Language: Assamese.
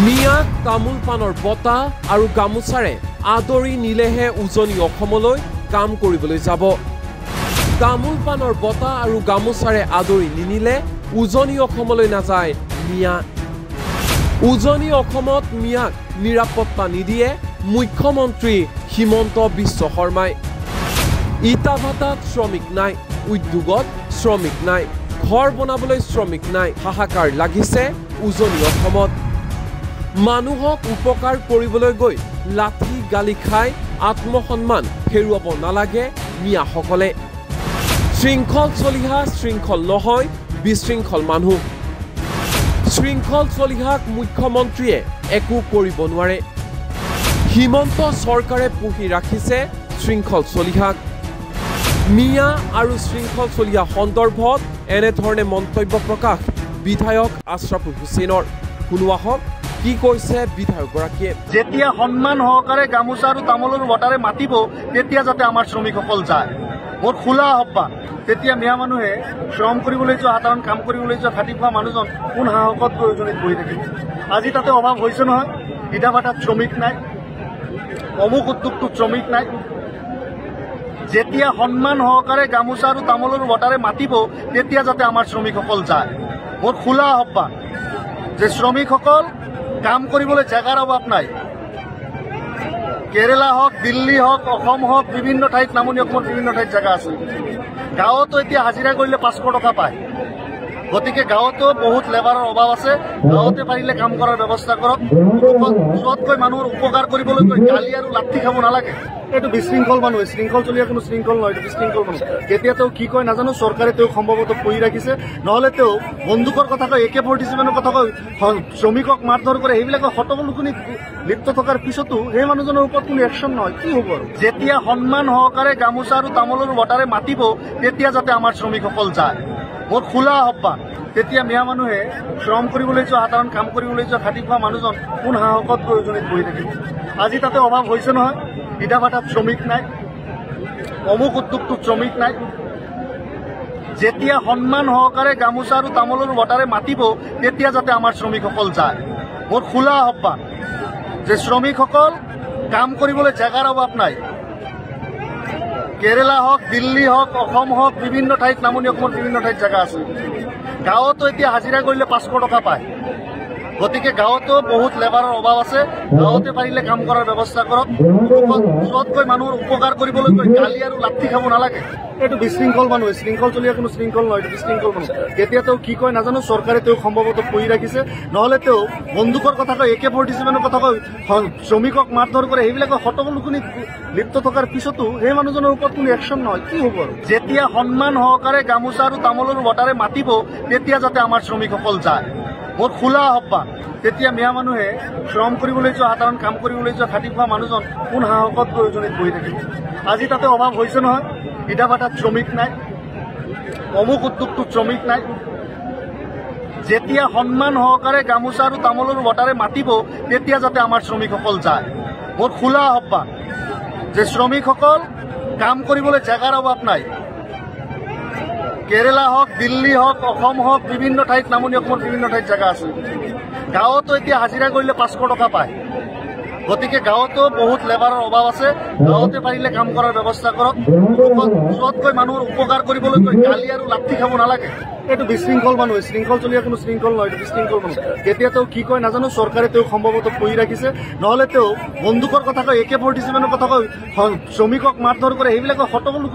মিয়াক তামোল পানৰ বঁটা আৰু গামোচাৰে আদৰি নিলেহে উজনি অসমলৈ কাম কৰিবলৈ যাব। তামোল পানৰ বঁটা আৰু গামোচাৰে আদৰি নিনিলে উজনি অসমলৈ নাযায় মিয়া। উজনি অসমত মিয়াক নিৰাপত্তা নিদিয়ে মুখ্যমন্ত্ৰী হিমন্ত বিশ্ব শৰ্মাই। ইটা ভাটাত শ্ৰমিক নাই, উদ্যোগত শ্ৰমিক নাই, ঘৰ বনাবলৈ শ্ৰমিক নাই, হাহাকাৰ লাগিছে উজনি অসমত। মানুহক উপকাৰ কৰিবলৈ গৈ লাঠি গালি খাই আত্মসন্মান হেৰুৱাব নালাগে মিয়াসকলে। শৃংখল চলিহা শৃংখল নহয়, বিশৃংখল মানুহ। শৃংখল চলিহাক মুখ্যমন্ত্ৰীয়ে একো কৰিব নোৱাৰে। হিমন্ত চৰকাৰে পুহি ৰাখিছে শৃংখল চলিহাক। মিয়া আৰু শৃংখল চলিহা সন্দৰ্ভত এনেধৰণে মন্তব্য প্ৰকাশ বিধায়ক আশ্ৰাফুল হুছেইনৰ। শুনোৱা হওক কি কৈছে বিধায়কগৰাকীয়ে। যেতিয়া সন্মান সহকাৰে গামোচা আৰু তামোলৰ বঁটাৰে মাতিব তেতিয়া যাতে আমাৰ শ্ৰমিকসকল যায়। মোৰ খোলা আহ্বান, তেতিয়া মিয়া মানুহে শ্ৰম কৰিবলৈ যোৱা, সাধাৰণ কাম কৰিবলৈ যোৱা খাটি খোৱা মানুহজন কোন সাহসত প্ৰয়োজনীয় বহি থাকিব। আজি তাতে অভাৱ হৈছে নহয়, ইটা ভাটাত শ্ৰমিক নাই, অমুক উদ্যোগটোত শ্ৰমিক নাই। যেতিয়া সন্মান সহকাৰে গামোচা আৰু তামোলৰ বঁটাৰে মাতিব তেতিয়া যাতে আমাৰ শ্ৰমিকসকল যায়। মোৰ খোলা আহ্বান যে শ্ৰমিকসকল কাম কৰিবলৈ জেগাৰ অভাৱ নাই। কেৰেলা হওক, দিল্লী হওক, অসম হওক, বিভিন্ন ঠাইত, নামনি অসমৰ বিভিন্ন ঠাইত জেগা আছে। গাঁৱতো এতিয়া হাজিৰা কৰিলে 500 টকা পায়। গতিকে গাঁৱতো বহুত লেবাৰৰ অভাৱ আছে। গাঁৱতে পাৰিলে কাম কৰাৰ ব্যৱস্থা কৰক। য'তকৈ মানুহৰ উপকাৰ কৰিবলৈ গৈ গালি আৰু লাঠি খাব নালাগে। এইটো বিশৃংখল মানুহ, শৃংখল চলিয়া কোনো শৃংখল নহয়, এইটো বিশৃংখল মানুহ। কেতিয়া তেওঁ কি কয় নাজানো, চৰকাৰে তেওঁক সম্ভৱতঃ পুহি ৰাখিছে। নহ'লে তেওঁ বন্দুকৰ কথা কয়, AK-47 কথা কয়, শ্ৰমিকক মাৰধৰ কৰে, সেইবিলাকৰ হটবলুকনি লিপ্ত থকাৰ পিছতো সেই মানুহজনৰ ওপৰত কোনো একশ্যন নহয়, কি হ'ব আৰু। যেতিয়া সন্মান সহকাৰে গামোচা আৰু তামোলৰ বঁটাৰে মাতিব তেতিয়া যাতে আমাৰ শ্ৰমিকসকল যায়। মোৰ খোলা আহ্বান, তেতিয়া মিয়া মানুহে শ্ৰম কৰিবলৈ যোৱা, সাধাৰণ কাম কৰিবলৈ যোৱা খাটি খোৱা মানুহজন কোন সাহসত প্ৰয়োজনীয় বহি থাকিব। আজি তাতে অভাৱ হৈছে নহয়, ইটা ভাটাত শ্ৰমিক নাই, অমুক উদ্যোগটোত শ্ৰমিক নাই। যেতিয়া সন্মান সহকাৰে গামোচা আৰু তামোলৰ বঁটাৰে মাতিব তেতিয়া যাতে আমাৰ শ্ৰমিকসকল যায়। মোৰ খোলা আহ্বান যে শ্ৰমিকসকল কাম কৰিবলৈ জেগাৰ অভাৱ নাই। কেৰেলা হওক, দিল্লী হওক, অসম হওক, বিভিন্ন ঠাইত, নামনি অসমৰ বিভিন্ন ঠাইত জেগা আছে। গাঁৱতো এতিয়া হাজিৰা কৰিলে 500 টকা পায়। গতিকে গাঁৱতো বহুত লেবাৰৰ অভাৱ আছে। গাঁৱতে পাৰিলে কাম কৰাৰ ব্যৱস্থা কৰক। য'তকৈ মানুহৰ উপকাৰ কৰিবলৈ গৈ গালি আৰু লাঠি খাব নালাগে। এইটো বিশৃংখল মানুহ, শৃংখল চলিয়া কোনো শৃংখল নহয়, এইটো বিশৃংখল মানুহ। কেতিয়া তেওঁ কি কয় নাজানো, চৰকাৰে তেওঁক সম্ভৱতঃ পুহি ৰাখিছে। নহ'লে তেওঁ বন্দুকৰ কথা কয়, AK-47 কথা কয়, শ্ৰমিকক মাৰধৰ কৰে, সেইবিলাকৰ হটবলুকনি লিপ্ত থকাৰ পিছতো সেই মানুহজনৰ ওপৰত কোনো একশ্যন নহয়, কি হ'ব আৰু। যেতিয়া সন্মান সহকাৰে গামোচা আৰু তামোলৰ বঁটাৰে মাতিব তেতিয়া যাতে আমাৰ শ্ৰমিকসকল যায়। মোৰ খোলা আহ্বান, তেতিয়া মিয়া মানুহে শ্ৰম কৰিবলৈ যোৱা, সাধাৰণ কাম কৰিবলৈ যোৱা খাটি খোৱা মানুহজন কোন সাহসত প্ৰয়োজনীয় বহি থাকিব। আজি তাতে অভাৱ হৈছে নহয়, ইটা ভাটাত শ্ৰমিক নাই, অমুক উদ্যোগটোত শ্ৰমিক নাই। যেতিয়া সন্মান সহকাৰে গামোচা আৰু তামোলৰ বঁটাৰে মাতিব তেতিয়া যাতে আমাৰ শ্ৰমিকসকল যায়। মোৰ খোলা আহ্বান যে শ্ৰমিকসকল কাম কৰিবলৈ জেগাৰ অভাৱ নাই। কেৰেলা হওক, দিল্লী হওক, অসম হওক, বিভিন্ন ঠাইত, নামনি অসমৰ বিভিন্ন ঠাইত জেগা আছে। গাঁৱতো এতিয়া হাজিৰা কৰিলে 500 টকা পায়। গতিকে গাঁৱতো বহুত লেবাৰৰ অভাৱ আছে। গাঁৱতে পাৰিলে কাম কৰাৰ ব্যৱস্থা কৰক। য'তকৈ মানুহৰ উপকাৰ কৰিবলৈ গৈ গালি আৰু লাঠি খাব নালাগে। এইটো বিশৃংখল মানুহ, শৃংখল চলিয়া কোনো শৃংখল নহয়, এইটো বিশৃংখল মানুহ। কেতিয়া তেওঁ কি কয় নাজানো, চৰকাৰে তেওঁক সম্ভৱতঃ পুহি ৰাখিছে। নহ'লে তেওঁ বন্দুকৰ কথা কয়, AK-47 কথা কয়, শ্ৰমিকক মাৰধৰ কৰে, সেইবিলাকৰ হটবলুকনি